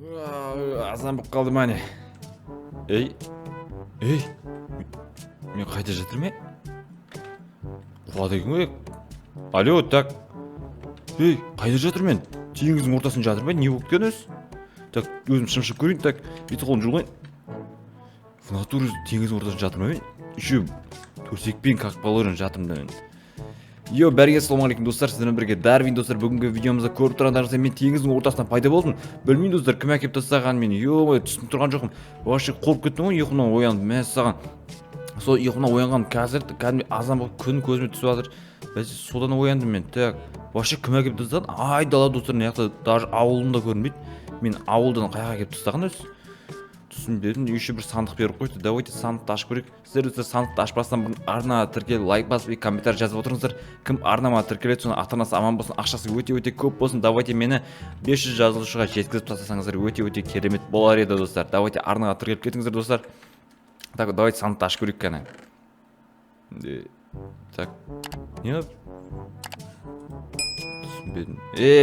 Азан болып қалды ма не? Ей, мен қайда жатырмын? Құлады екен ғой. Алло, так. Ей, қайда жатырмын мен? Теңіздің ортасында жатырмын, не болып кеткен өзі? Так, өзім шымшып көрейін, так, беті қолым жуылайын. В натуре теңіздің ортасында жатырмын мен. Еще төсекпен как положено жатырмын мен. Йо, бәрге ассалаумағалейкум достар, сіздермен бірге Дарвин достар. Бүгінгі видеомызда көріп тұрғандарыңыздай мен теңіздің ортасынан пайда болдым. Білмеймін достар, кім әкеп тастаған мені. Йо, түсініп тұрған жоқпын. Вообще қорқып кеттім ғой, ұйқымнан ояндым. Мәссаған. Сол ұйқымнан оянған қазір кәдімгі азан болып күн көзіме түсіп жатыр. Бәсе содан ояндым мен. Так, вообще кім әкеп тастаған? Ай дала достар, мына жақта даже ауылымда көрінбейді. Мен ауылдан қаяққа әкеп тастаған өзі? Түсінбедім. Еще бір сандық беріп қойды. Давайте сандықты ашып көрейік. Сіздер достар сандықты ашпастан бұрын арнаға тіркеліп лайк басып и комментарий жазып отырыңыздар. Кім арнама тіркеледі, соны ата-анасы аман болсын, ақшасы өте көп болсын. Давайте мені 500 жазылушыға жеткізіп тастасаңыздар өте керемет болар еді достар. Давайте арнаға тіркеліп кетіңіздер достар. Так, давайте сандықты ашып көрейік кәне. Так. Не? Түсінбедім.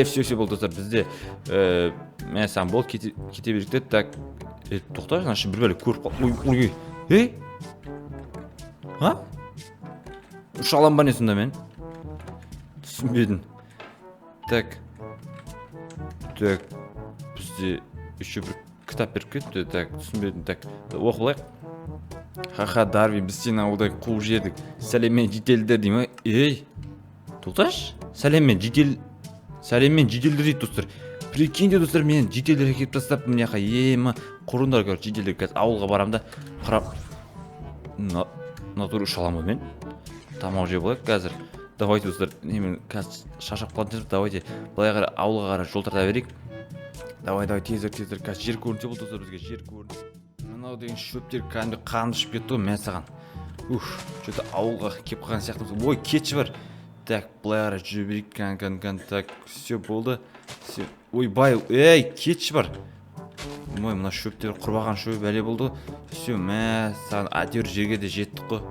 Все болды достар. Бізде мен сам бол кете берейік деді. Так. Тоқта, значит, бір бәле көріп қал. Ой. А? Ұшалам ба не сонда мен? Түсінбедім. Так. Бізде еще бір кітап беріп кетті. Так, түсінбедім. Так, оқып алайық. Ха-ха, Дарвин, біз сені ауылдай қуып жедік. Сәлеммен жителдер деймін. Ей, тоқташ? Сәлеммен жителдер дейді достар. Прикиньте достар, мен жителдерге келіп тастап мына жаққа ема құрындар көріп жителдер қазір ауылға барамын да қарап натура ұшаламын ғой мен. Тамақ жеп алайық қазір. Давайте достар, мен қазір шаршап қалатын шығармын. Давайте былай қарай ауылға қарай жол тарта берейік. Давай тезірек қазір жер көрінсе бұл достар, бізге жер көрінді. Мынау деген шөптер кәдімгі қанды ішіп кетті ғой, мен саған. Что-то ауылға келіп қалған сияқты. Ой, кетші бар. Так, былай қарай жүре берейік. Так, все болды. Ой, бай, ей, кетші бар. Ой, мына шөптер құрбаған шөп бәле болды. Все, мә, саған әтеуір жерге де жеттік қой.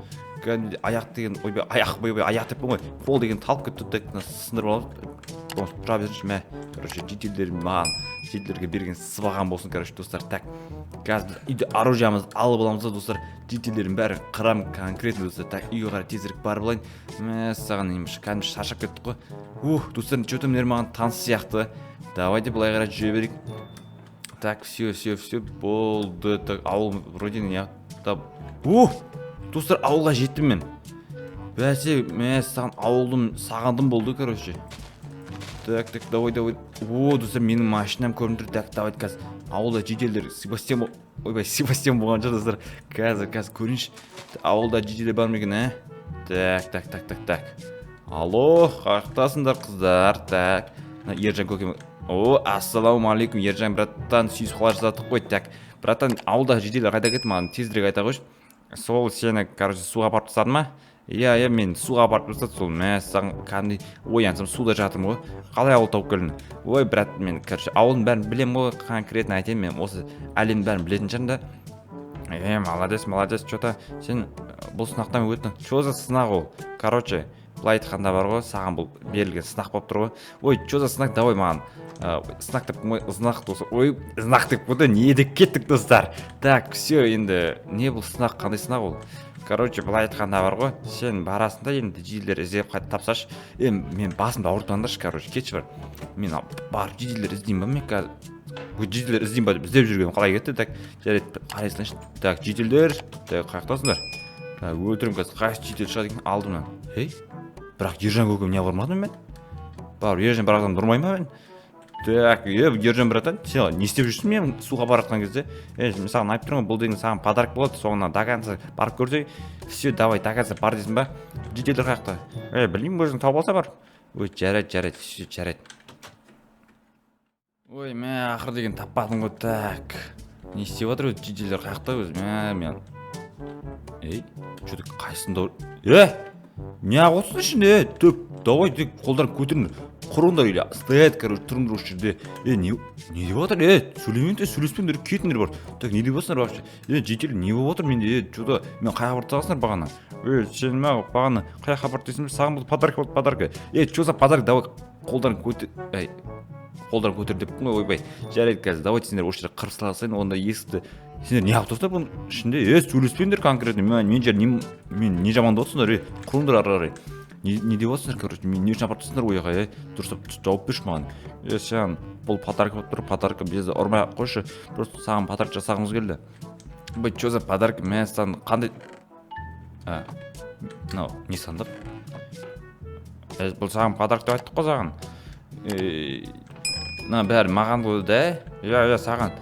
Кәдімгі аяқ деген, ойбай, аяқ деп қой. Қол деген талып кетті, так, сындырып алып. Тұра берсінші, мә. Короче, жителерге берген сыбаған болсын, короче, достар. Так, қазір үйде оружиямыз алып аламыз да, достар. Жителердің бәрі қырам конкретно, достар. Так, үйге қарай тезірек барып алайын. Мә, саған неміш, кәдімгі шаршап кеттік қой. Достар, что-то маған таныс сияқты. Давайте былай қарай жүре берейік. Так, все болды. Так, ауыл вроде не яқта. Достар, ауылға жеттім мен. Бәсе, мен саған ауылдым, сағандым болды, короче. Так, давай. Достар, менің машинам көрініп тұр. Так, давай, қазір ауылда жителдер Себастьян болған жоқ, достар. Қазір көрінші. Ауылда жителдер бар ма екен, ә? Так. Алло, қаяқтасыңдар қыздар. Так, Ержан көкем. Ассалаумағалейкум, Ержан, браттан, сүйіс қолар жасадық қой. Так, браттан, ауылда жителдер қайда кетті, маған тезірек айта қойшы. Сол сені, короче, суға апарып тастадым ма? Иә, мен суға апарып тастадым. Сол мәссаған кәдімгі оянсам суда жатырмын ғой. Қалай ауыл тауып келдің? Ой, брат, мен, короче, ауылдың бәрін білем ғой, конкретно айтайын, мен осы әлемнің бәрін білетін шығармын да. Молодец, что-то сен бұл сынақтан өттің. Что за сынақ ол? Короче, былай айтқанда бар ғой, саған бұл берілген сынақ болып тұр ғой. Ой, что за сынақ, давай маған. Сынақ деп знақ досы. Ой, знақ деп бұда не едік кеттік достар. Так, все, енді не бұл сынақ, қандай сынақ ол? Короче, былай айтқанда бар ғой, сен барасында енді жителер іздеп қайта тапсашы. Мен басымда ауыртпаңдаршы, короче, кетші бар. Мен барып жителер іздеймін ба мен қазір? Жителер іздеймін ба деп іздеп жүргенім қалай кетті? Так, жарайды, қарайсыңдаршы. Так, жителер, қаяқтасыңдар. Өлтірім қазір, қайсы жител шығады екен, алдым мен. Бірақ Ержан көкем не бармадым мен? Ержан барақтан тұрмай ма мен? Так, Ержан братан, сен не істеп жүрсің мен суға баратқан кезде? Мен саған айтып тұрмын, бұл деген саған подарок болады, соңына до конца барып көрсей. Все, давай, до конца бар дейсің ба? Жителдер қаяқта? Білмеймін, өзің тауып алса бар. Ой, жарайды, все, жарайды. Ой, мен ақыр деген таппадым ғой. Так, не істеп жатыр өзі жителдер қаяқта өзі? Мен что-то қайсында? Не ағылсын ішінде? Давай, қолдарын көтеріңдер. Құрыңдар или стоять, короче, тұрыңдар осы жерде. Не деп жатыр? Сөйлеспеңдер, кетіңдер бар. Так, не деп жатсыңдар вообще? Жителер не болып жатыр менде? Что-то мен қаяқ апарып тастағансыңдар бағана. Сен бағана қаяқ апарып дейсің бе? Саған бұл подарка болды, подарка. Что за подарок? Давай қолдарын көтер деппін ғой. Ойбай, жарайды қазір давайте сендер осы жерде қырып салсайын, онда есікті сендер неғып тұрсыңдар бұның ішінде? Сөйлеспеңдер конкретно. Мен жер мен не жамандап отырсыңдар? Құрыңдар ары қарай. Не деп отырсыңдар, короче? Мен не үшін апарып тұрсыңдар ол жаққа? Дұрыстап жауап берші маған. Саған бұл подарка болып тұр, подарка бізді ұрмай ақ қойшы. Просто саған подарка жасағымыз келді. Бай, что за подарка? Мен саған қандай мынау не сандық? Бұл саған подарка деп айттық қой саған. Мына бәрі маған ғой да? Ja, саған.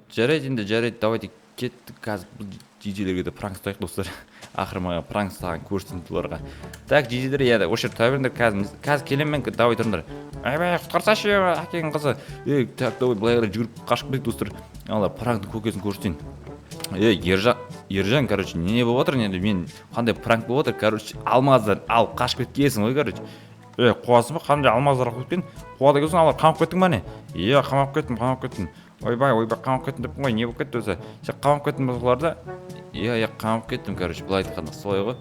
Жарайды енді, жарайды, давайте кеттік қазір. Бұл жиделерге де пранк ұстайық достар. Ақыры маған пранк саған көрсетейін бұларға. Так, жиделер, енді осы жерде тұра беріңдер. Қазір келемін мен, давай тұрыңдар. Айбай, құтқарсашы әкеңнің қызы. Так, давай былай қарай жүгіріп қашып кетейік достар. Алла, пранктың көкесін көрсетейін. Ержан, короче, не болып отыр енді? Мен қандай пранк болып отыр? Короче, алмаздар ал қашып кеткенсің ғой, короче. Қуасың ба? Қандай алмаздар алып кеткен? Қуады екенсің, алар қамап кеттің ба не? Қамап кеттім. Ойбай, қамап кеттім деппін ғой, не болып кетті өзі? Сен қамап кеттің ба соларды? Қамап кеттім, короче, былай айтқанда солай ғой.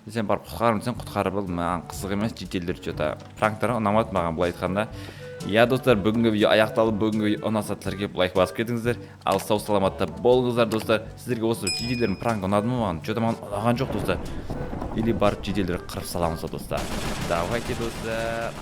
Сен барып құтқарып ал, маған қызық емес, жителдер что-то пранктар ұнамады маған былай айтқанда. Достар, бүгінгі видео аяқталды. Бүгінгі видео ұнаса келіп лайк басып кетіңіздер. Ал сау саламатта болыңыздар достар. Сіздерге осы жителдердің пранк ұнады ма маған? Что-то маған ұнаған жоқ достар. Или барып жителдерді қырып саламыз достар. Давайте достар.